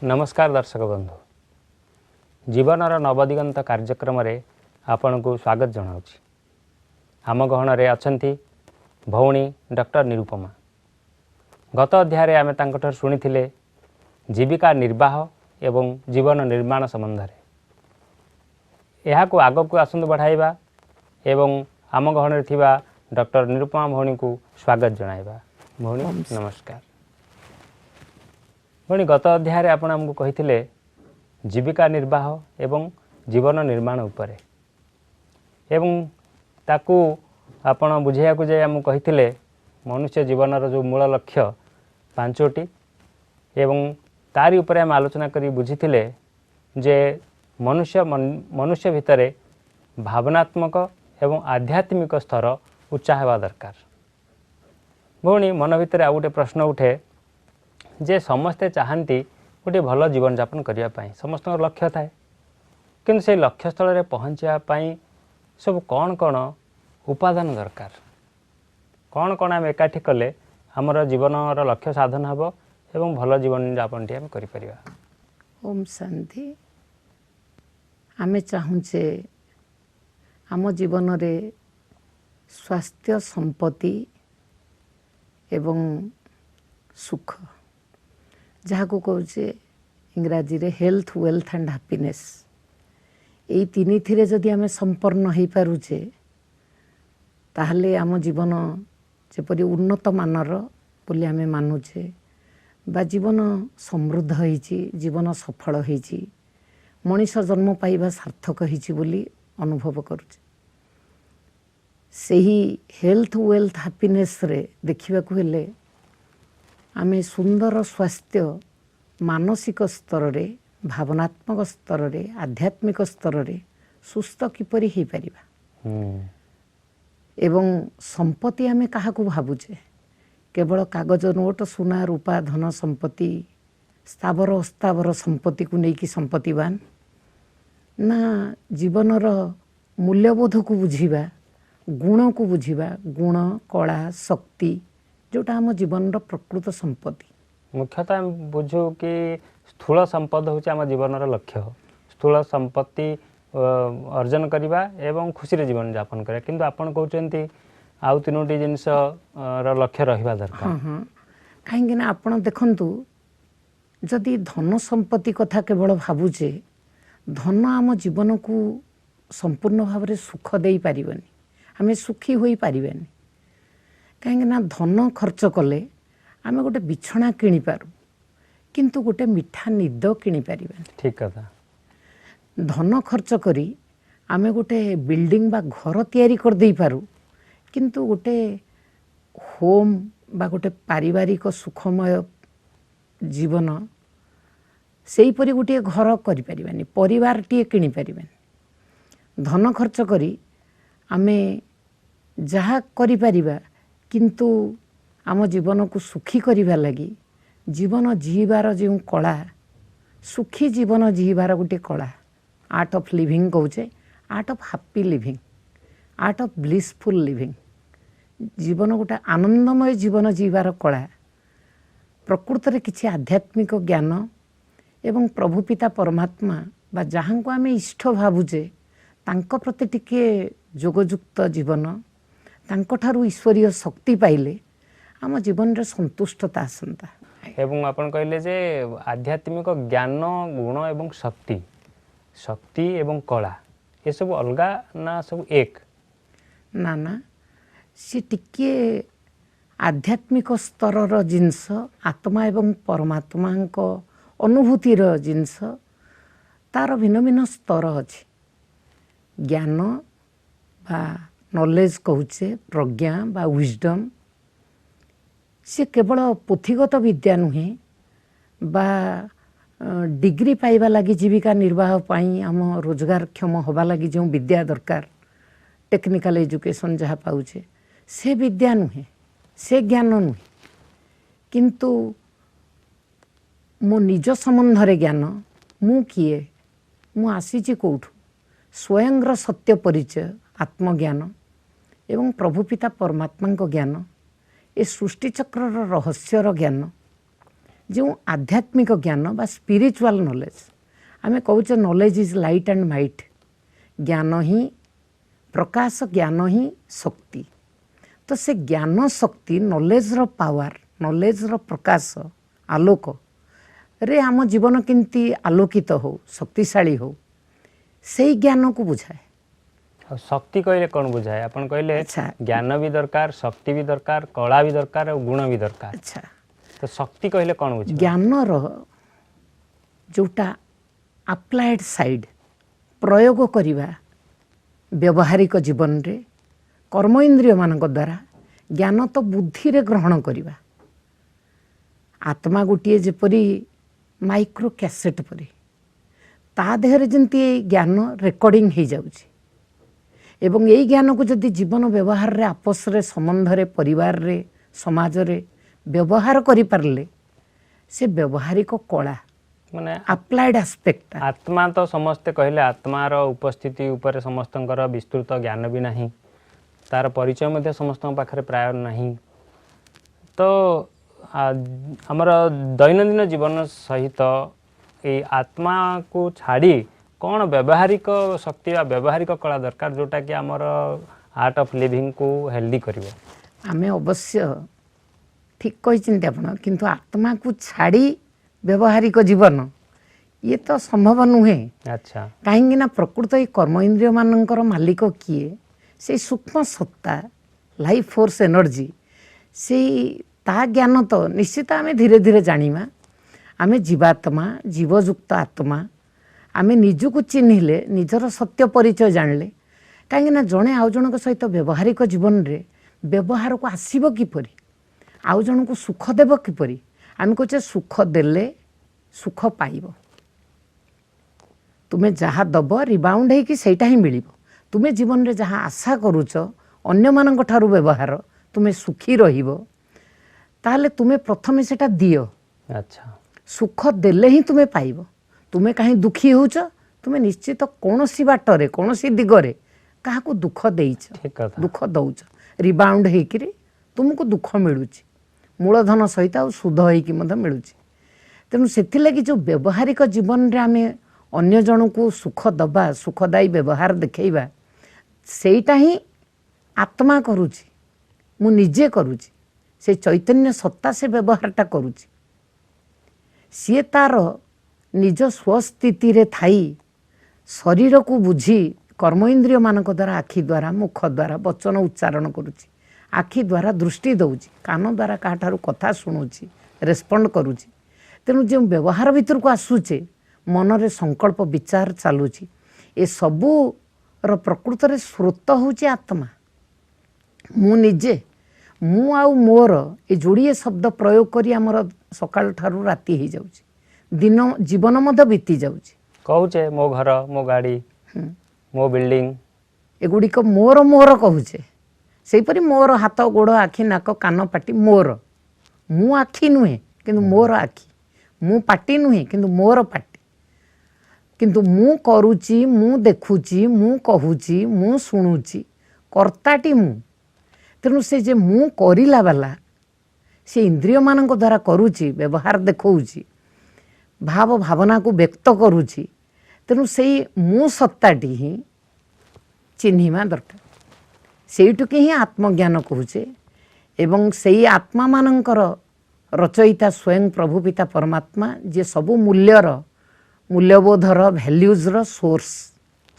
नमस्कार दर्शक बंधु जीवनर नवदिगंत कार्यक्रम रे आपण को स्वागत जनाऊँ। आम गहन रे अछंती भौणी डॉक्टर निरुपमा। गत अध्याय आम तांकठर शुणिथिले जीविका निर्वाह एवं जीवन निर्माण संबंध रे यहाँ को आग को आसंत बढ़ाइबा एवं आम गहन रे थिबा डॉक्टर निरुपमा भौणी को स्वागत जनाइबा। भौणी नमस्कार। भौणी गत अध्याय आपण आमको कहिथिले जीविका निर्वाह एवं जीवन निर्माण उपरे एवं ताकू आपण बुझाइया को जे आमको कहिथिले मनुष्य जीवनर जो मूल लक्ष्य पांचोटी एवं तारी उपरे हम आलोचना करी बुझीथिले जे मनुष्य भितरे भावनात्मक एवं आध्यात्मिक स्तर उच्चा हेबा दरकार। भौणी मन भितर आ गोटे प्रश्न उठे जे समस्ते चाहती गोटे भल जीवन यापन करने समस्त लक्ष्य थाए कि से लक्ष्य स्थल में पहुँचापी सब कौन कौन उपादान दरकार कौन कौन आम एकाठी कले आमर जीवनर लक्ष्य साधन हम एवं भल जीवन यापन टी आम करिपरिबा। ओम शांति। आमे चाहूचे आम जीवन रे स्वास्थ्य संपत्ति एवं सुख जहाँ को कहे इंग्राजी रे हेल्थ वेल्थ एंड हैप्पीनेस यही तीन थी जदि आम संपन्न हो पारुचे ताहले आम जीवन जेपरी उन्नत मानर बोली आम मानुचे बा जीवन समृद्ध होइछि जीवन सफल होइछि मनीष जन्म पाइबा सार्थक होइछि बोली अनुभव करुचे। सही हेल्थ वेल्थ हैप्पीनेस रे देखिबा को हेले आमे सुंदर स्वास्थ्य मानसिक स्तर रे भावनात्मक स्तर रे आध्यात्मिक स्तर रे सुस्थ किपरि हो पारिबा एवं संपत्ति आमे कहा को भाबुचे केवल कागज नोट सुना रूपा धन संपत्ति स्थावर अस्थावर संपत्ति को लेकिन संपत्तिवान ना जीवनर मूल्यबोध को बुझीबा गुण को बुझीबा गुण कला शक्ति जोटा आम जीवन प्रकृत संपत्ति मुख्यतः बुझू कि स्थूल संपद हूँ आम जीवनर लक्ष्य स्थूल संपत्ति अर्जन करवा एवं खुशी रे जीवन यापन करा किंतु आपण कहते आउ तीनोटी जिनस लक्ष्य रहिबा दरकार। हाँ कहीं आपण देखंतु जदि धन संपत्ति कथा केवल भावुचे धन आम जीवन को संपूर्ण भाव में सुख दे पारिबनी आमे सुखी होई पारिबनी कहीं धन खर्च कले आमे गोटे बिछना किनी पारू किंतु गोटे मिठा निद किनी पारिबनी। ठीक कथा। धन खर्च करी आमे गोटे बिल्डिंग बा घर तैयारी कर दे पारू किंतु गोटे होम बा गोटे पारिवारिक सुखमय जीवन सेही परि गोटे घर करि पारिबानी परिवार टी किनी पारिबानी। धन खर्च करी आमे जहा करि पारिबा किंतु आम जीवन को सुखी करिबा लगी जीवन जीवार जो कला सुखी जीवन जीवार गोटे कला आर्ट ऑफ लिविंग कहूचे art of happy living art of blissful living जीवन गोटे आनंदमय जीवन जीवार कला प्रकृत रे किछि आध्यात्मिक ज्ञान एवं प्रभु पिता परमात्मा बा जहाँ को आम इष्ट भावुचे तांको प्रति टिके जोगयुक्त जीवन तांको ठारू ईश्वरीय शक्ति पाइले आम जीवन रे संतुष्टता आसंता। एवं आपण कहले जे आध्यात्मिक ज्ञान गुण एवं शक्ति शक्ति एवं कला ये सब अलगा ना सब एक ना ना सी टिके आध्यात्मिक स्तर जिनस आत्मा एवं परमात्मा अनुभूतिर जिनस तार भिन्न भिन्न स्तर अच्छी ज्ञान बा नॉलेज कहूचे प्रज्ञा बा विजडम से केवल पोथीगत विद्या नुहे बा डिग्री पाइबा लगी जीविका निर्वाह पाई आम रोजगार क्षम होबा लगी जो विद्या दरकार टेक्निकल एजुकेशन जहाँ पाउचे से विद्या नुहे से ज्ञान नुहे किंतु मो निज संबंध रे ज्ञान मु किए मु आसीची कोठु स्वयंर सत्य परिचय आत्मज्ञान एवं प्रभु पिता परमात्मा ज्ञान ए सृष्टि चक्र रहस्यर ज्ञान जो आध्यात्मिक ज्ञान बा स्पिरिचुअल नॉलेज आमे कहूचे knowledge is light and might ज्ञान ही प्रकाश ज्ञान ही शक्ति तो से ज्ञान शक्ति नॉलेज रो पावर नॉलेज रो प्रकाश आलोक रे आम जीवन केमती आलोकित हो शक्तिशाली हो से ज्ञान को बुझाए और शक्ति कहले कौन बुझाए अपन कहले अच्छा। ज्ञान भी दरकार शक्ति भी दरकार कला भी दरकार और गुण भी दरकार अच्छा तो शक्ति कहले कौन बुझे ज्ञान रो जोटा अप्लाइड साइड प्रयोग करिबा व्यवहारिक जीवन रे कर्म इंद्रिय मानक द्वारा ज्ञान तो बुद्धि रे ग्रहण करिबा आत्मा गोटे जेपरी माइक्रो कैसेट परी ता देहरे जंती ज्ञान रेकर्डिंग हो जाउची एवं यही ज्ञान को जदि जीवन व्यवहार रे आपस रे संबंध रे परिवार रे समाज रे व्यवहार करि पारले से व्यवहारिक कला माने अप्लाइड एस्पेक्ट आत्मा तो समस्ते कहले आत्मार उपस्थिति ऊपर समस्तंकर विस्तृत ज्ञान भी नहीं तार परिचय मध्य समस्त पाखरे प्राय नहीं तो आमर दैनंदिन जीवन सहित ये आत्मा को छाड़ी कौन व्यवहारिक शक्ति या व्यवहारिक कला दरकार जोटा कि आमर आर्ट ऑफ लिविंग को हेल्दी करिवो आमे अवश्य ठीक कही आपण किंतु आत्मा को छाड़ी व्यवहारिक जीवन ये तो संभव नुहे अच्छा कहीं प्रकृत ये कर्म इंद्रिय मानकर मालिक किए से सूक्ष्म सत्ता लाइफ फोर्स एनर्जी से ता ज्ञान तो निश्चित आमे धीरे धीरे जानिमा आमे जीवात्मा जीवयुक्त आत्मा आमे निजको चिन्हिले निजर सत्य परिचय जानले कहीं जड़े आउ जन सहित व्यवहारिक जीवन रे व्यवहार को आसब किपरि आउ जन को सुख देव किपरि आमे कहे सुख देले सुख पाइब तुमे जहाँ दब रिबाउंड है कि सेटा ही मिल तुमे जीवन रे जहाँ आशा करूच अन्य मानक ठारू व्यवहार तुमे सुखी रहिबो ताहले तुमे प्रथमे सेटा दियो अच्छा सुख देले ही तुमे पाइब तुमे कहीं दुखी होउच तुमे निश्चित कौनसी बाटरे कौनसी दिगरे काहाको दुख देइछ ठीक कथा दुख दौच रिबाउंड होइकिरी तुमको दुख मिलुची मूलधन सहित आ सुध होइकी मध्य मिलुची तेणु सेथिलागि जो व्यवहारिक जीवन रे आमे अन्य जन को सुख दबा सुखदायी व्यवहार देखैबा सेटा ही आत्मा करुची मु निजे करुची से चैतन्य सत्ता से व्यवहारटा करुची सी तार निज स्वस्थिति रे थाई शरीर को बुझी कर्म इंद्रिय मानक द्वारा आखि द्वारा मुख द्वारा वचन उच्चारण करुची आखि द्वारा दृष्टि दौची कान द्वारा काठारू कथा शुणुची रेस्पॉन्ड करुची तेणु जो व्यवहार भीतर को आसुचे मन रे संकल्प विचार चलुची ए सबू रो प्रकृत रे स्रोत होची आत्मा मु निजे मु आउ मोर ए जोड़िए शब्द प्रयोग करी आमर सकाळ ठारू राति ही जाउची दिन जीवन मध्य बीती जाउची कहूचे मो घर मो गाड़ी मो बिल्डिंग एगुड़िक मोर मोर कहूचे सेपरी मोर हाथ गोड़ आखि नाक कान पाटी मोर मु आखि नुहे किंतु मोर आखि मु पाटी नुहे किंतु मोर पाटी किंतु मु करूची मु देखुची मु कहूची मु शुणुची कर्ताटी मु तेणु से जे मु करिला वाला से इंद्रिय मानक द्वारा करूची व्यवहार देखौची भाव भावना को व्यक्त करूची तेणु से मु सत्ताटी ही चिन्हिमा दरकार सेठुक ही आत्मज्ञान कहूचे एवं से आत्मा मानकर रचयिता स्वयं प्रभु पिता परमात्मा जे सबु मूल्यर मूल्यबोधर भैल्यूजर सोर्स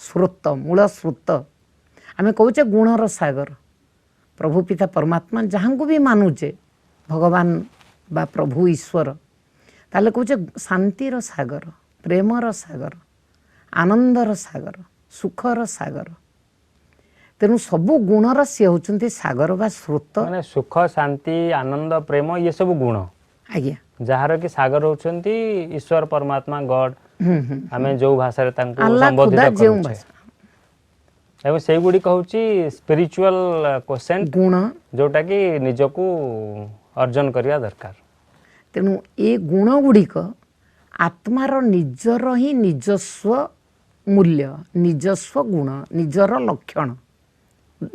स्रोत मूल स्रोत आमे कहूचे गुणर सागर प्रभु पिता परमात्मा जहाँ को भी मानुचे भगवान बा प्रभु ईश्वर ताले कहूचे शांतिर सागर प्रेमर सागर आनंदर सागर सुखर सागर तेणु सबु गुणर सी होचंती सागर बा स्रोत माने सुख शांति आनंद प्रेम ये सब गुण आज्ञा जार कि सागर होचंती ईश्वर परमात्मा गॉड आमे जो भाषा रे तांको अल्लाह संबोधित खुदा जेउ करूछे भाषा एवं सेई गुडी कहूची स्पिरिचुअल क्वेश्चन गुण जोटा कि निजको अर्जन करिया दरकार तेणु ए गुण गुड़िक आत्मार निजर ही निजस्व मूल्य निजस्व गुण निजर लक्षण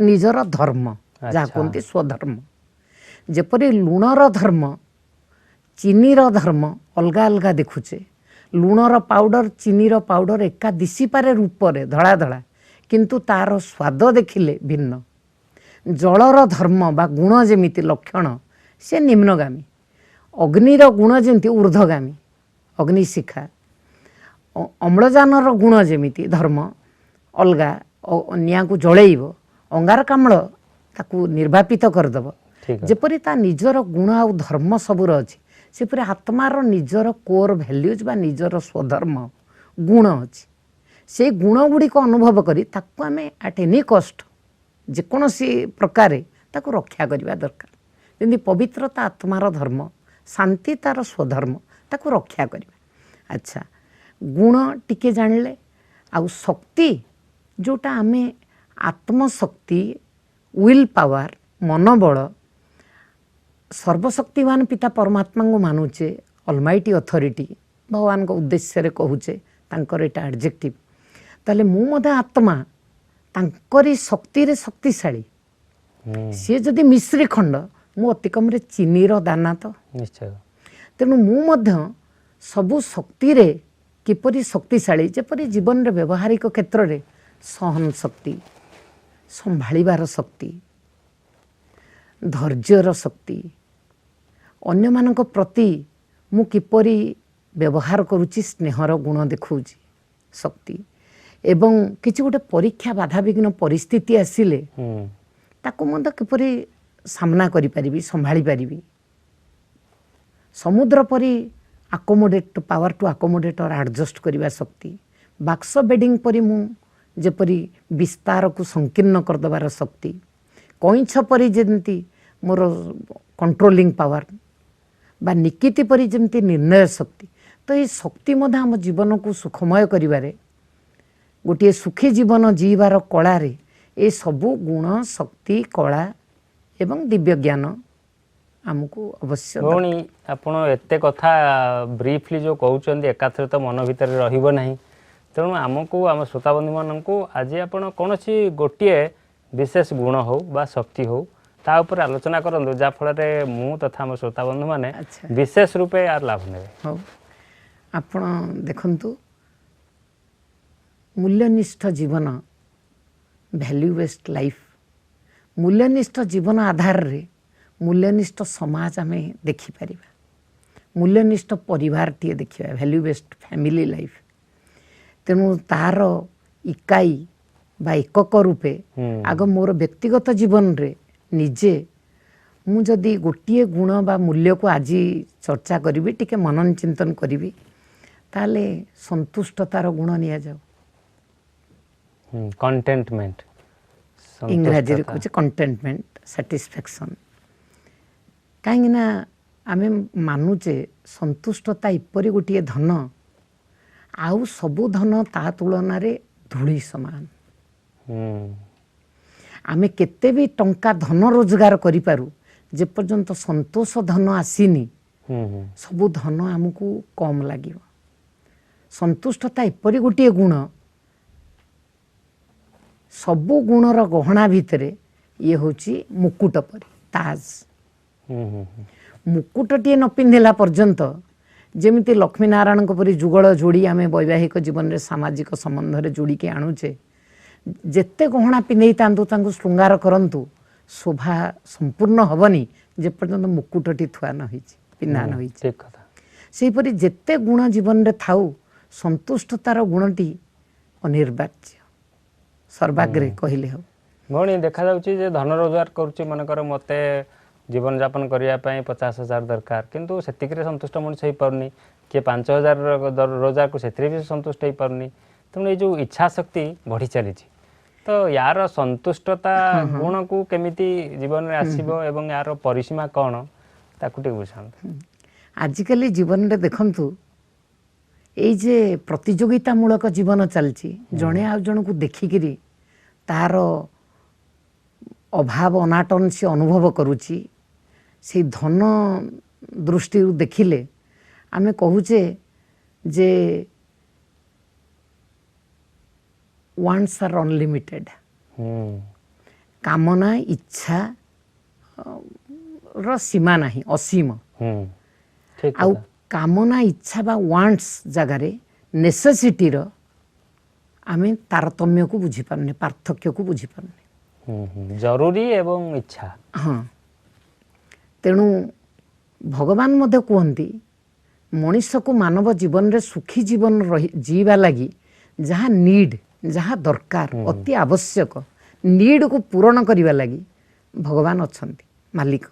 निजर धर्म जहाँ कहते स्वधर्म जेपरी लुणर धर्म चीनी रो धर्म अलग अलग देखुचे लुणर पाउडर चीनी रो पाउडर एका दिशी पारे रूप रे धड़ा धड़ा किंतु तार स्वाद देखिले भिन्न जलर धर्म बा गुण जेमिति लक्षण से निम्नगामी अग्निर गुण जेमिति ऊर्ध्वगामी अग्निशिखा अम्लजानर गुण जेमिति धर्म अलगा निया को जलैब अंगारकाम्ल ताकू निर्वापित करदेव जेपरी ता निजर गुण आ धर्म सबूर अच्छी सेपरी आत्मार निजर कोर भैल्यूज बा निजर स्वधर्म गुण अच्छी से गुण गुड़िक अनुभव करी ताकू आमे एट एनी कस्ट जेकोसी प्रकार ताकू रक्षा करवा दरकार जमी पवित्रता आत्मार धर्म शांति तार स्वधर्म ताकू रक्षा करवा। अच्छा गुण टिके जानले आउ शक्ति जोटा आमे आत्मशक्ति विल पावर मनोबल सर्वशक्तिवान पिता परमात्मा को मानुचे अलमाइटी अथॉरिटी भगवान को उद्देश्य रे कहूचे तांकर एटा एडजेक्टिव ताले मु मधे आत्मा तांकरी शक्ति रे शक्तिशाली सी जदि मिश्री खंड मु अतिकम रे चीनी रो दाना तो निश्चय तेणु मु मध्य सबु शक्ति रे किपरि शक्तिशाली जेपरि जीवन रे व्यवहारिक क्षेत्र रे सहन शक्ति संभाळिबार शक्ति धैर्यर शक्ति अन्य मानक प्रति मु किपरि व्यवहार करुची स्नेहर गुण देखौची शक्ति एवं किछि गोटे परीक्षा बाधाविघ्न परिस्थिति आसिले ताकू मत किपरि सामना करि परिबी संभाळी परिबी समुद्र परि आकोमोडेट पावर टू आकोमोडेट और एडजस्ट करवा शक्ति बाक्स बेडिंग परि मु जेपरि विस्तार को संकीर्ण करदेवार शक्ति कईछ परि जेमती मोर कंट्रोलिंग पावर बा निकिति परि जेमती निर्णय शक्ति तो ये शक्ति मध्य आम जीवन को सुखमय करिवारे गोटे सुखी जीवन जीवार कला रे ए सबु गुण शक्ति कला एवं दिव्य ज्ञान आमको अवश्य भौणी आपण एते कथा ब्रीफली जो कहउचंदी एकाथरे तो मन भीतर रहिबो नाही तेणु आमको आम श्रोताबंधु मानू आज आपण कौनसी गोटे विशेष गुण हो बा शक्ति हो ता ऊपर आलोचना करंदु जा फल मु तथा आम श्रोताबंधु माने विशेष रूपे यार लाभ नेबे। हो आपण देखंतु मूल्यनिष्ठ जीवन वैल्यू बेस्ड लाइफ मूल्यनिष्ठ जीवन आधार रे मूल्यनिष्ठ समाज आम देखिपर मूल्यनिष्ठ परिवार टी देखा वैल्यू बेस्ड फैमिली लाइफ तेणु तार इकाई बा एकक रूपे आग मोर व्यक्तिगत जीवन रे निजे मु जदि गोटे गुण बा मूल्य को आज चर्चा करी टिके मनन चिंतन करी ताले संतुष्टतार गुण निया जाओ कंटेंटमेंट इंग्राजी रे कहूँ कंटेंटमेंट सैटिस्फैक्शन कहीं ना आमे मानुचे संतुष्टता इपरी गोटे धन आउ सबु धन ता तुलन रे धूली समान आमे केते भी टंका धन रोजगार करि पारू जे पर्यंत संतोष धन आसीनी सबु धन आमको कम लागिव संतुष्टता इपरी गोटे गुण सबु गुणर गहना भितरे ये होची मुकुट परी ताज मुकुटटिए न पिंधिला पर्यंत जेमिति लक्ष्मी नारायण परी जुगल जोड़ी आम वैवाहिक जीवन में सामाजिक संबंध रे जोड़ी के आणुचे जेते गहना पिंधे तांतु श्रृंगार करंतु शोभा संपूर्ण हबनी जे पर्यंत मुकुटटी थुआ न होइछि पिन्हा न होइछि सेही परी जेते गुण जीवन रे थाउ संतुष्टतार गुणटी अनिर्वाच्य सर्वाग्रे कहले हो भौणी देखा जाउछि जे धन रोजगार करूछि मनकर मते जीवन यापन करने 50,000 दरकार किंतु सेतिक संतुष्ट मनुष्य हो पारनी किए 5,000 रोजगार को से भी संतुष्ट हो पारनी तेणु ये जो इच्छा शक्ति बढ़ी चली तो यार संतुष्टता गुण को केमिति जीवन में आसीबो एवं यार परिसीमा कौन ताकू टे बुझांत आजिकल जीवन रे देखंतु एई जे प्रतियोगिता मूलक जीवन चलची जणे आ जण को देखिकिरी तार अभाव अनाटन से अनुभव करुची से धन दृष्टि देखिले आमे कहूचे जे वांट्स आर अनलिमिटेड कामना इच्छा रो सीमा नहीं असीम ठीक आउ कथा। कामना इच्छा बा वांट्स जगार नेसेसिटीर आम तारतम्य को बुझी पारने पार्थक्य को बुझी पारने जरूरी एवं इच्छा। हाँ तेणु भगवान मध्य कहती मनीष को मानव जीवन रे सुखी जीवन जीवा लगी जहाँ नीड जहाँ दरकार अति आवश्यक नीड को पूरण करने लगी भगवान अछंती मालिक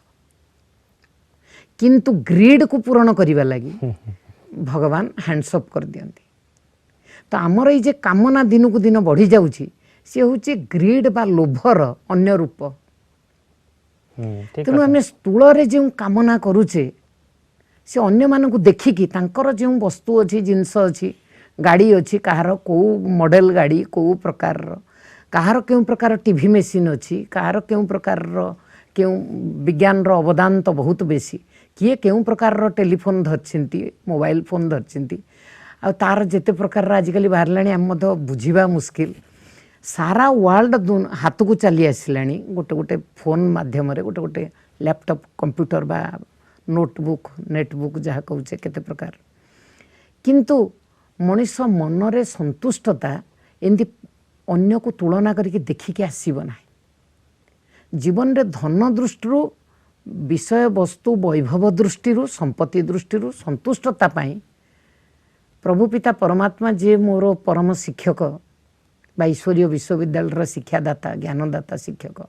किंतु ग्रीड को पूरण करने लगी भगवान हैंड्स अप कर दियंती। तो आमर ये कामना दिन को दिन बढ़ी जाउची सी हूँ ग्रीड बा लोभर अन्य रूप। तेणु आम स्थूल जो कामना करुचे से अन्य मानक देखिकी तांकर जो वस्तु अच्छी जिनस अच्छी गाड़ी अच्छी कहार कौ मॉडल गाड़ी कौ प्रकार कहार क्यों प्रकार टीवी मेसीन अच्छी कहार क्यों प्रकार क्यों विज्ञान रो अवदान तो बहुत बेसी किए क्यों प्रकार टेलीफोन धरछिंती मोबाइल फोन धरछिंती आ तार जेते प्रकार आजिकल बाहर आम बुझा मुस्किल सारा वर्ल्ड हाथ को चली आसिलानी गोटे गोटे फोन माध्यम गोटे गोटे लैपटॉप कंप्यूटर बा नोटबुक नेटबुक जहाँ कहचे केते प्रकार किंतु मनीष मनरे संतुष्टता एमती अन्य को तुलना करके देखिके आसीब ना जीवन रे धन दृष्टि विषय वस्तु वैभव दृष्टि संपत्ति दृष्टि संतुष्टता पाई प्रभु पिता परमात्मा जे मोर परम शिक्षक बा ईश्वरीय विश्वविद्यालय शिक्षादाता ज्ञानदाता शिक्षक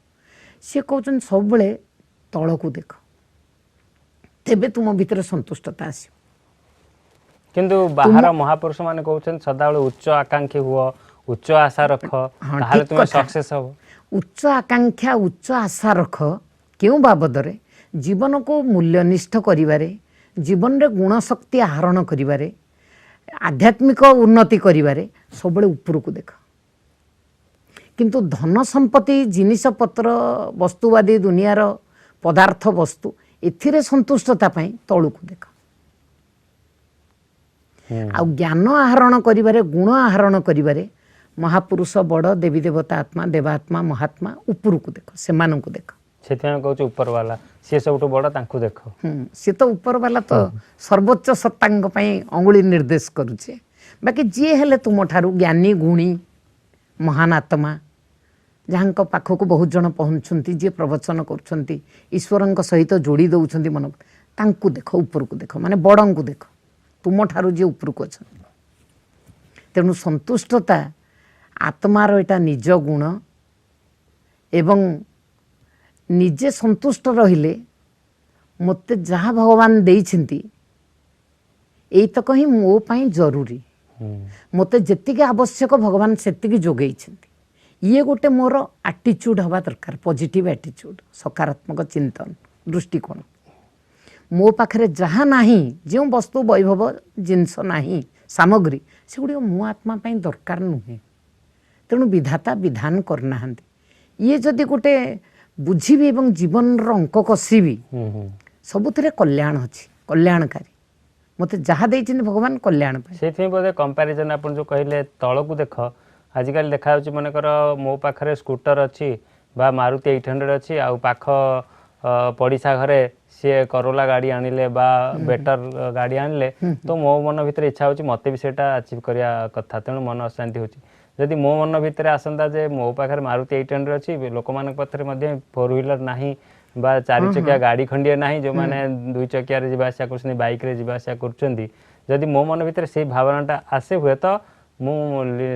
सी कहते सब बड़े तल को देख तेबे तुम भीतर संतुष्टता आस किंतु बाहर महापुरुष माने कहउछन सदाबेले उच्च आकांक्षी हुआ उच्च आशा रख ताहाले तुम सक्सेस हो। उच्च आकांक्षा उच्च आशा रख क्यों बाबद रे जीवन को मूल्यनिष्ठ करिवारे जीवन रे गुण शक्ति आहरण करिवारे आध्यात्मिक उन्नति करिवारे सबले ऊपर को देख किंतु धन संपत्ति जिनिस पत्र वस्तुवादी दुनियार पदार्थ वस्तु एथिरे संतुष्टता पाई तळु को देख आ ज्ञान आहरण करिवारे गुण आहरण करिवारे महापुरुष बड़ देवी देवता आत्मा देवात्मा महात्मा ऊपर को देख से मानन को देख सेथिया कहउछ ऊपर वाला से सबटु बड़ तांकु देखो से तो ऊपर वाला तो सर्वोच्च सत्तांग पई अंगुली निर्देश करूचे बाकी जे हेले तुम ठारू ज्ञानी गुणी महान आत्मा जहाँ पाखक बहुत जन पहुँचती जी प्रवचन कर ईश्वर सहित जोड़ी दौरान मन तांकु देख ऊपर को देख माने बड़ को देख तुम ठारू जी ऊपर को अच्छा तेणु संतुष्टता आत्मार एटा निज गुण एवं निजे संतुष्ट रहिले मते जहाँ भगवान देइछिंती एई तक ही मो पाई जरूरी मते जेतिके आवश्यक भगवान सेतिके जोगेइछिंती ये गोटे मोर एटीट्यूड हवा दरकार पॉजिटिव एटीट्यूड सकारात्मक चिंतन दृष्टिकोण मो पाखरे जहाँ नाही जो वस्तु वैभव जिनस नाही सामग्री से गुड़ी मो आत्मा पाई दरकार नुहे तेणु विधाता विधान करना ये जदि गोटे बुझी एवं जीवन अंक कषिबी सबुथिरे कल्याण अच्छी कल्याणकारी मते जहाँ देइछिन भगवान कल्याण पाई सेथि बोधे कंपैरिजन आपण जो कहले तळ को देख आजिकल देखा मनकर मो पाखे स्कूटर अच्छी बा मारुति 800 अच्छी आउ पाख पड़िशा घरे सी करोला गाड़ी आनिले बा बेटर गाड़ी आनिले तो मो मन भितर इच्छा होची मते भी सेटा अचीव करिया कथा तेणु मन अशांति होची जदि मो मन भितर आसंता जे मो पाखे मारुति 800 अच्छी लोक मान पथरे मध्य 4 व्हीलर नाही बा 4 चकिया गाड़ी खंडिया नाही जो माने 2 चकिया रे जिबा आशा करछनी बाइक रे जिबा आशा करछंदी जदि मो मन भितर से भावनाटा आसे हुए तो मु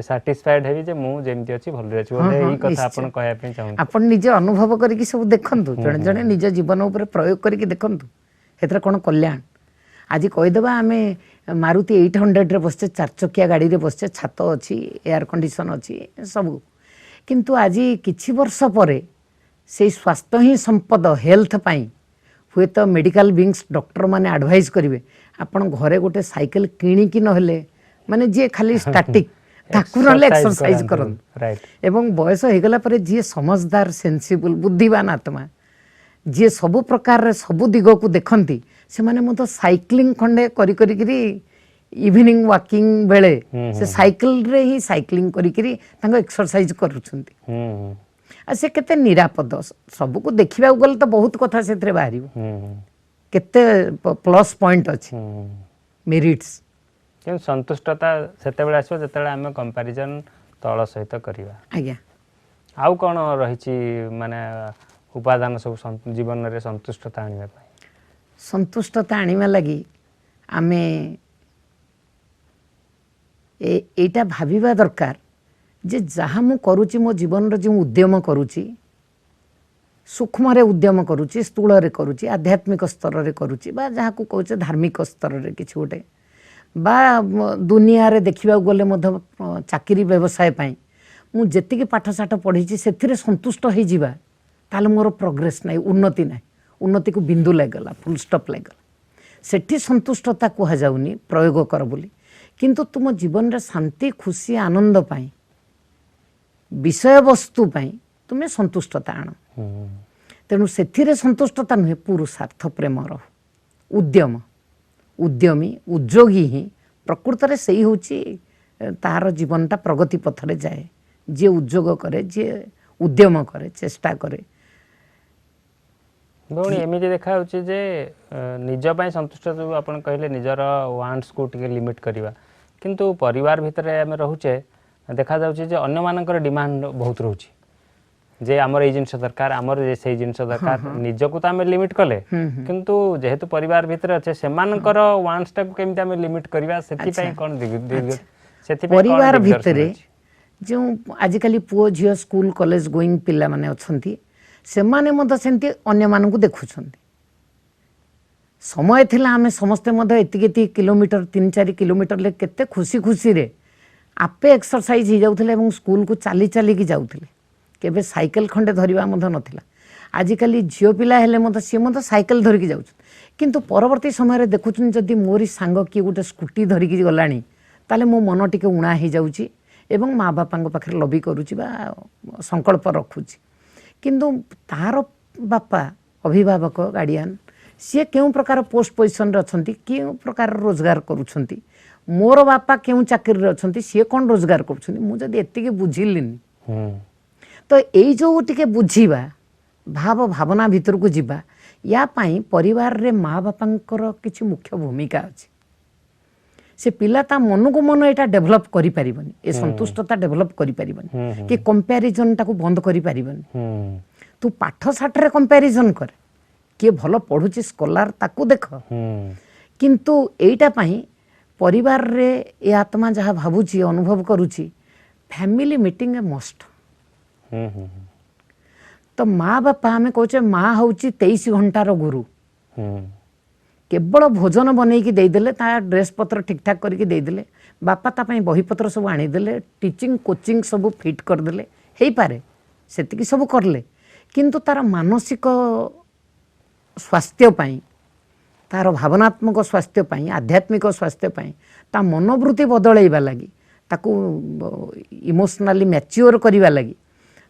सैटिस्फाइड हेबी जे मु जेमति अछि भल रे अछि बोले ई कथा आपण कहया पे चाहू आपण निजे अनुभव करिकि सब देखंतु जणे जणे निज जीवन ऊपर प्रयोग करिकि देखंतु हेतरे कोन कल्याण आज कहिदबा आमे मारुति 800 रे बसचे 4 चकिया गाड़ी रे बसचे छात अछि एयर कंडीशन अछि सब किंतु आज किछि वर्ष परे से स्वास्थ्य ही संपद हेल्थ पाई हुए तो मेडिकल विंग्स डॉक्टर माने एडवाइस करिवे आपण घरे गोटे साइकिल किणी कि नहले माने जे खाली स्टैटिक ताकू नले एक्सरसाइज करन राइट एवं बयस हो गला परे जे समझदार सेंसिबल बुद्धिमान आत्मा जे सब प्रकार रे सब दिग को देखंती से माने मो तो साइक्लिंग खंडे करी करी करी इवनिंग वॉकिंग बेले से साइकिल रे ही साइक्लिंग करी करी तांको एक्सरसाइज करूछंती आ से केते निरापद सब को देखिबा गल तो बहुत कथा सेथरे बाहरियो केते प्लस पॉइंट अछि मेरिट्स କିନ୍ତୁ ସନ୍ତୁଷ୍ଟତା ସେତେବେଳେ ଆସିବ ଯେତେବେଳେ ଆମେ କମ୍ପାରିଜନ୍ ତଳ ସହିତ କରିବା। आज्ञा ଆଉ କ'ଣ ରହିଛି ମାନେ ଉପାଦାନ ସବୁ ଜୀବନରେ ସନ୍ତୁଷ୍ଟତା ଆଣିବା ପାଇଁ? संतुष्टता आनिमा लगी आमे एटा भाविबा दरकार जे जहाँ मु करूची मो जीवन रो जो उद्यम करूची सूक्ष्म रे उद्यम करूची स्थूल रे करूची आध्यात्मिक स्तर रे करूची बा जहाँ को कहूचे धार्मिक स्तर रे किछि गोटे बा दुनिया रे देखिबा गले मध्य चाकरी व्यवसाय पाई मु जेतिकी पाठ साठ पढ़ीची सेथिरे संतुष्ट होई जिबा ताले मोर प्रोग्रेस नाही उन्नति नाही उन्नति को बिंदु लागला फुल स्टॉप लागला सेठी संतुष्टता कुहा जाउनी प्रयोग कर बोली किंतु तुम जीवन रे शांति खुशी आनंद पाई विषय वस्तु पाई तुम्हें संतुष्टता आण तेणु सेथिरे संतुष्टता नुहे पुरुषार्थ प्रेम रह उद्यम उद्यमी उद्योगी ही प्रकृत रे सही होची तार जीवनटा प्रगति पथरे जाए जे उद्योग करे जे उद्यम करे चेष्टा करे भौणी एमती देखा जे निज ପାଇଁ संतुष्ट जो आपण कहले निजर वांट्स को टिके लिमिट करवा किंतु परिवार भितर आम रोचे देखा जाउछि जे अन्य मानकर डिमांड बहुत रोचे जे आमर ए जिनस दरकार आमर से जिनस दरकार निजको तो आम लिमिट कले किंतु जेहेतु परिवार भितर अच्छे सेमानकर वांट्स टाको केमिति आम लिमिट करवा सेति पई कोन सेति पई परिवार भितर जो आजिकली पुओ झियो स्कूल कॉलेज गोइंग पिला माने अछंती सेमाने मध्य सेंती अन्य मानकु देखुछंती समय थिला आमे समस्ते मध्य एतिकेति किलोमीटर 3-4 किलोमीटर ले केते खुशी खुशी रे आपे एक्सरसाइज ही जाउथले एवं स्कूल को चाली चाली की जाउथले केबे साइकिल खंडे धरिबा मध्य नथिला आजिकली झियो पिला हेले मध्य से मध्य साइकिल धरि की जाउछ किंतु परवर्ती समय रे देखुछन जदी मोरी सांग की गोटे स्कूटी धरि की गलानी ताले मो मन टिके उणा ही जाउची एवं माँ बापा पाखे लबी करुची बा संकल्प रखुची किंतु तार बापा अभिभावक गार्डियन सी क्यों प्रकार पोस्ट पोजिशन रे अछंती क्यों प्रकार रोजगार करुछंती मोर बापा क्यों चाकरी रे अछंती सी कोन रोजगार करुछंती मु जदी एतिके बुझिलिनी तो एई जो टिके बुझीबा भाव भावना भीतर को जीवा या पाई परिवार रे माँ बापांकर किछि मुख्य भूमिका अछि से पिला ता मन को मन एटा डेभलप करि परिबनी ए संतुष्टता डेभलप करि परिबनी कि कंपैरिजन टाको बंद करि परिबनी तू पाठ साठ रे कंपैरिजन कर के भलो पढुची स्कॉलर ताको देख किंतु एटा पाई परिवार रे ए आत्मा जहा भाबुची अनुभव करूची फैमिली मीटिंग ए मस्ट तो माँ बापा हमें कहचे माँ होची 23 घंटार गुरु केवल भोजन बनईकी देदेले ता ड्रेस पत्र ठीक ठाक करके देदेले बापा ता पई बही पत्र सब आनीदेले टीचिंग कोचिंग सब फिट करदेले हेई पारे सेतिकी सब करले किंतु तार मानसिक स्वास्थ्य पाई तार भावनात्मक स्वास्थ्य पाई आध्यात्मिक स्वास्थ्य पाई ता मनोवृत्ति बदलैबा लगी ताकू इमोशनली मैच्योर करबा लगी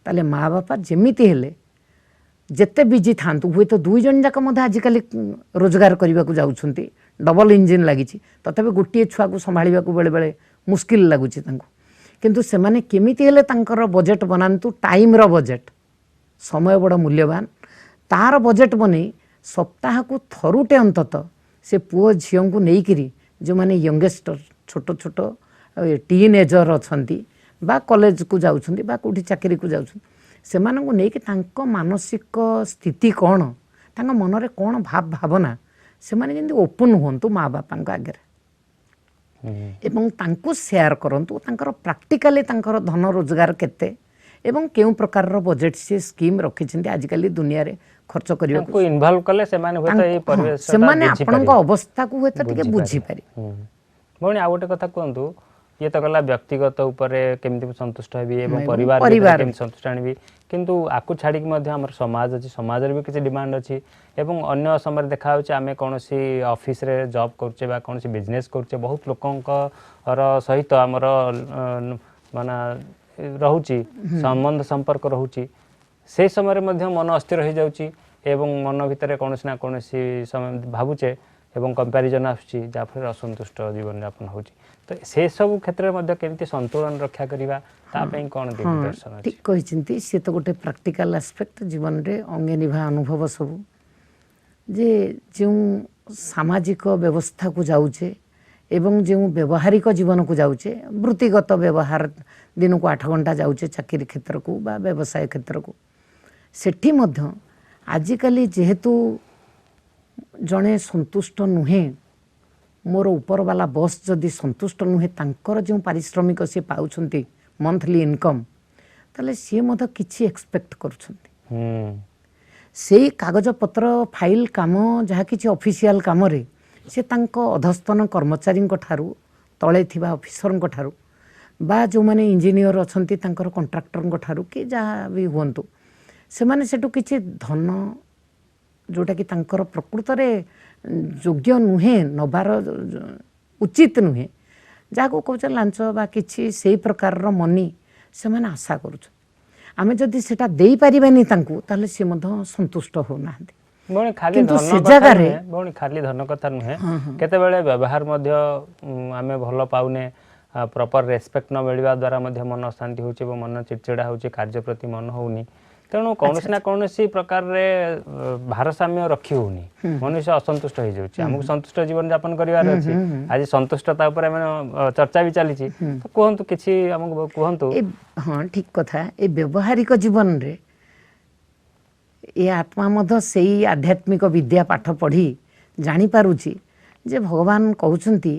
ताले माँ बापा जेमिति हेले जेते बिजी थांतु हुए तो दुई जन जाक मध्य आजिकली रोजगार करने को जाउछंती डबल इंजिन लगी तथापि गोटे छुआ को संभाळिबा को बेले बेले मुश्किल लगुची तांको किंतु से माने केमिति हेले तांकर बजेट बनांतु टाइम रो बजेट समय बड़ मूल्यवान तार बजेट बने सप्ताह को थरुटे अंतत से पुओ झियों को नेइकिरी जो माने यंगेस्टर छोट छोट टीन एजर अछंती बा कॉलेज को जाउछंती बा कोठी चाकरी को जाउछंती से मानक नहीं तांको मानसिक स्थिति कौन तांको मन रे कौन भाव भावना से माने जेंति ओपन होंतु माँ बापा आगे एवं तांको शेयर करंतु तांकर प्रैक्टिकली तांकर धन रोजगार केते एवं केउ प्रकार रो बजेट से स्कीम रखिछंती आजिकली दुनिया रे खर्च करियो को इन्वॉल्व कले से माने होता ए परिवेश से माने आपनक अवस्था को होता टिके बुझी पारि भौणी आ गोटे कथा कहंतु ये तो गला व्यक्तिगत ऊपर केमती संतुष्ट हेबी एवं परिवार केमती संतुष्ट आनिबी किंतु आकु छाड़ी कि हमर समाज अछि समाज रे भी किछि डिमांड अछि एवं अन्य समय देखा होछि आमे कोनोसी ऑफिस रे जॉब करछे बा कोनोसी बिजनेस करछे बहुत लोकंकर सहित हमर माना रहुछि संबंध संपर्क रहुछि से समय रे मध्य मन अस्थिर हो जाउछि एवं मन भितर कोनोसी ना कोनोसी समय भाबुचे एवं कंपैरिजन आछी जाफर असंतुष्ट जीवन यापन होछि तो से सब क्षेत्र में केमती संतुलन रक्षा करवा तापई कौन दिग्दर्शन ठीक कहिसेंती से तो गोटे प्रैक्टिकल एस्पेक्ट जीवन रे अंगे निभा अनुभव सब ଯେ ଯେଉଁ ସାମାଜିକ ବ୍ୟବସ୍ଥାକୁ ଯାଉଛେ ଏବଂ ଯେଉଁ ବ୍ୟବହାରିକ ଜୀବନକୁ ଯାଉଛେ, ବୃତ୍ତିଗତ ବ୍ୟବହାର ଦିନକୁ 8 ଘଣ୍ଟା ଯାଉଛେ ଚାକିରି କ୍ଷେତ୍ରକୁ ବା ବ୍ୟବସାୟ କ୍ଷେତ୍ରକୁ, ସେଠି ମଧ୍ୟ ଆଜିକାଲି ଯେହେତୁ ଜଣେ ସନ୍ତୁଷ୍ଟ ନୁହେଁ, ମୋର ଉପରବାଲା ବସ୍ ଯଦି ସନ୍ତୁଷ୍ଟ ନୁହେଁ, ତାଙ୍କର ଯେଉଁ ପାରିଶ୍ରମିକ ସେ ପାଉଛନ୍ତି ମନ୍ଥଲି ଇନକମ୍, ତାହେଲେ ସିଏ ମଧ୍ୟ କିଛି ଏକ୍ସପେକ୍ଟ କରୁଛନ୍ତି। ସେଇ କାଗଜପତ୍ର ଫାଇଲ କାମ ଯାହା କିଛି ଅଫିସିଆଲ କାମରେ ସେ ତାଙ୍କ ଅଧସ୍ତନ କର୍ମଚାରୀଙ୍କ ଠାରୁ, ତଳେ ଥିବା ଅଫିସରଙ୍କ ଠାରୁ ବା ଯେଉଁମାନେ ଇଞ୍ଜିନିୟର ଅଛନ୍ତି ତାଙ୍କର କଣ୍ଟ୍ରାକ୍ଟରଙ୍କ ଠାରୁ କି ଯାହା ବି ହୁଅନ୍ତୁ, ସେମାନେ ସେଠୁ କିଛି ଧନ ଯେଉଁଟାକି ତାଙ୍କର ପ୍ରକୃତରେ ଯୋଗ୍ୟ ନୁହେଁ, ନେବାର ଉଚିତ ନୁହେଁ, ଯାହାକୁ କହୁଛ ଲାଞ୍ଚ ବା କିଛି ସେଇ ପ୍ରକାରର ମନି ସେମାନେ ଆଶା କରୁଛନ୍ତି। ଆମେ ଯଦି ସେଟା ଦେଇପାରିବାନି ତାଙ୍କୁ, ତାହେଲେ ସିଏ ମଧ୍ୟ ସନ୍ତୁଷ୍ଟ ହେଉନାହାନ୍ତି। ଭଉଣୀ ଖାଲି କିନ୍ତୁ ଧନ ସେ କଥା ଜାଗାରେ ନୁହେଁ, ଭଉଣୀ ଖାଲି ଧନ କଥା ନୁହେଁ, କେତେବେଳେ ବ୍ୟବହାର ମଧ୍ୟ ଆମେ ଭଲ ପାଉନେ, ପ୍ରପର ରେସ୍ପେକ୍ଟ ନ ମିଳିବା ଦ୍ୱାରା ମଧ୍ୟ ମନ ଅଶାନ୍ତି ହେଉଛି ଏବଂ ମନ ଚିଡ଼ଚିଡ଼ା ହେଉଛି, କାର୍ଯ୍ୟ ପ୍ରତି ମନ ହେଉନି। ତେଣୁ କୌଣସି ନା କୌଣସି ପ୍ରକାରରେ ଭାରସାମ୍ୟ ରଖି ହେଉନି, ମନୁଷ୍ୟ ଅସନ୍ତୁଷ୍ଟ ହେଇଯାଉଛି। ଆମକୁ ସନ୍ତୁଷ୍ଟ ଜୀବନଯାପନ କରିବାର ଅଛି। ଆଜି ସନ୍ତୁଷ୍ଟତା ଉପରେ ଆମେ ଚର୍ଚ୍ଚା ବି ଚାଲିଛି, ତ କୁହନ୍ତୁ କିଛି ଆମକୁ କୁହନ୍ତୁ। ହଁ, ଠିକ କଥା। ଏ ବ୍ୟବହାରିକ ଜୀବନରେ ଏ ଆତ୍ମା ମଧ୍ୟ ସେଇ ଆଧ୍ୟାତ୍ମିକ ବିଦ୍ୟା ପାଠ ପଢ଼ି ଜାଣିପାରୁଛି ଯେ ଭଗବାନ କହୁଛନ୍ତି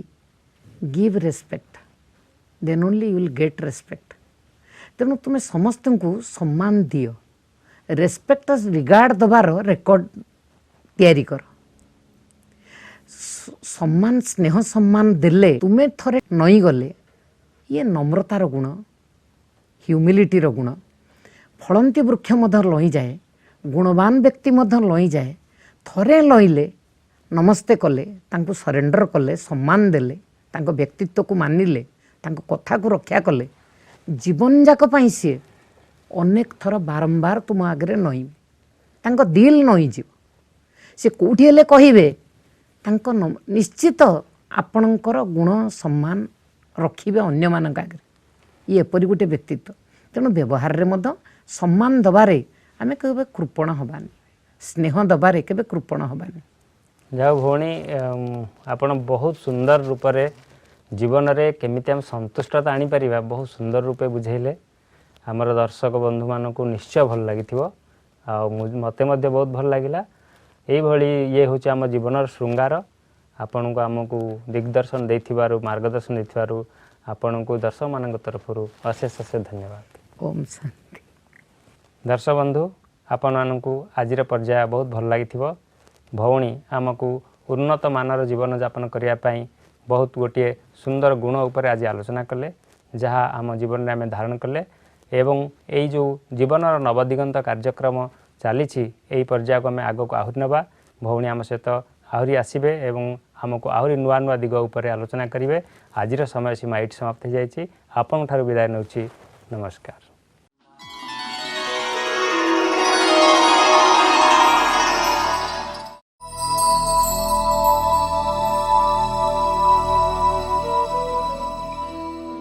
give respect, then only you will get respect. ତେଣୁ ତୁମେ ସମସ୍ତଙ୍କୁ ସମ୍ମାନ ଦିଅ, ରେସ୍ପେକ୍ଟ ରିଗାର୍ଡ ଦେବାର ରେକର୍ଡ ତିଆରି କର। ସମ୍ମାନ, ସ୍ନେହ ସମ୍ମାନ ଦେଲେ ତୁମେ ଥରେ ନଇଁଗଲେ, ଇଏ ନମ୍ରତାର ଗୁଣ, ହ୍ୟୁମିଲିଟିର ଗୁଣ। ଫଳନ୍ତି ବୃକ୍ଷ ମଧ୍ୟ ଲଇଁଯାଏ, ଗୁଣବାନ ବ୍ୟକ୍ତି ମଧ୍ୟ ଲଇଁଯାଏ। ଥରେ ଲଇଁଲେ, ନମସ୍ତେ କଲେ, ତାଙ୍କୁ ସରେଣ୍ଡର କଲେ, ସମ୍ମାନ ଦେଲେ, ତାଙ୍କ ବ୍ୟକ୍ତିତ୍ୱକୁ ମାନିଲେ, ତାଙ୍କ କଥାକୁ ରକ୍ଷା କଲେ, ଜୀବନଯାକ ପାଇଁ ସିଏ ଅନେକ ଥର ବାରମ୍ବାର ତୁମ ଆଗରେ ନଇଁବେ, ତାଙ୍କ ଦିଲ ନଇଁଯିବ। ସେ କେଉଁଠି ହେଲେ କହିବେ, ତାଙ୍କ ନିଶ୍ଚିତ ଆପଣଙ୍କର ଗୁଣ ସମ୍ମାନ ରଖିବେ ଅନ୍ୟମାନଙ୍କ ଆଗରେ। ଇଏ ଏପରି ଗୋଟେ ବ୍ୟକ୍ତିତ୍ୱ। ତେଣୁ ବ୍ୟବହାରରେ ମଧ୍ୟ ସମ୍ମାନ ଦେବାରେ ଆମେ କେବେ କୃପଣ ହେବାନି, ସ୍ନେହ ଦେବାରେ କେବେ କୃପଣ ହେବାନି। ଯାହା ଭଉଣୀ, ଆପଣ ବହୁତ ସୁନ୍ଦର ରୂପରେ ଜୀବନରେ କେମିତି ଆମେ ସନ୍ତୁଷ୍ଟତା ଆଣିପାରିବା ବହୁତ ସୁନ୍ଦର ରୂପେ ବୁଝେଇଲେ। ଆମର ଦର୍ଶକ ବନ୍ଧୁମାନଙ୍କୁ ନିଶ୍ଚୟ ଭଲ ଲାଗିଥିବ, ଆଉ ମୋତେ ମଧ୍ୟ ବହୁତ ଭଲ ଲାଗିଲା। ଏଇଭଳି ଇଏ ହେଉଛି ଆମ ଜୀବନର ଶୃଙ୍ଗାର। ଆପଣଙ୍କୁ ଆମକୁ ଦିଗଦର୍ଶନ ଦେଇଥିବାରୁ, ମାର୍ଗଦର୍ଶନ ଦେଇଥିବାରୁ ଆପଣଙ୍କୁ ଦର୍ଶକମାନଙ୍କ ତରଫରୁ ଅଶେଷ ଅଶେଷ ଧନ୍ୟବାଦ। ଓମ୍ ଶାନ୍ତି। ଦର୍ଶକ ବନ୍ଧୁ, ଆପଣମାନଙ୍କୁ ଆଜିର ପର୍ଯ୍ୟାୟ ବହୁତ ଭଲ ଲାଗିଥିବ। ଭଉଣୀ ଆମକୁ ଉନ୍ନତ ମାନର ଜୀବନଯାପନ କରିବା ପାଇଁ ବହୁତ ଗୋଟିଏ ସୁନ୍ଦର ଗୁଣ ଉପରେ ଆଜି ଆଲୋଚନା କଲେ, ଯାହା ଆମ ଜୀବନରେ ଆମେ ଧାରଣ କଲେ। ଏବଂ ଏଇ ଯେଉଁ ଜୀବନର ନବଦିଗନ୍ତ କାର୍ଯ୍ୟକ୍ରମ ଚାଲିଛି, ଏହି ପର୍ଯ୍ୟାୟକୁ ଆମେ ଆଗକୁ ଆହୁରି ନେବା। ଭଉଣୀ ଆମ ସହିତ ଆହୁରି ଆସିବେ ଏବଂ ଆମକୁ ଆହୁରି ନୂଆ ନୂଆ ଦିଗ ଉପରେ ଆଲୋଚନା କରିବେ। ଆଜିର ସମୟ ସୀମା ଏଇଠି ସମାପ୍ତ ହୋଇଯାଇଛି। ଆପଣଙ୍କଠାରୁ ବିଦାୟ ନେଉଛି। ନମସ୍କାର।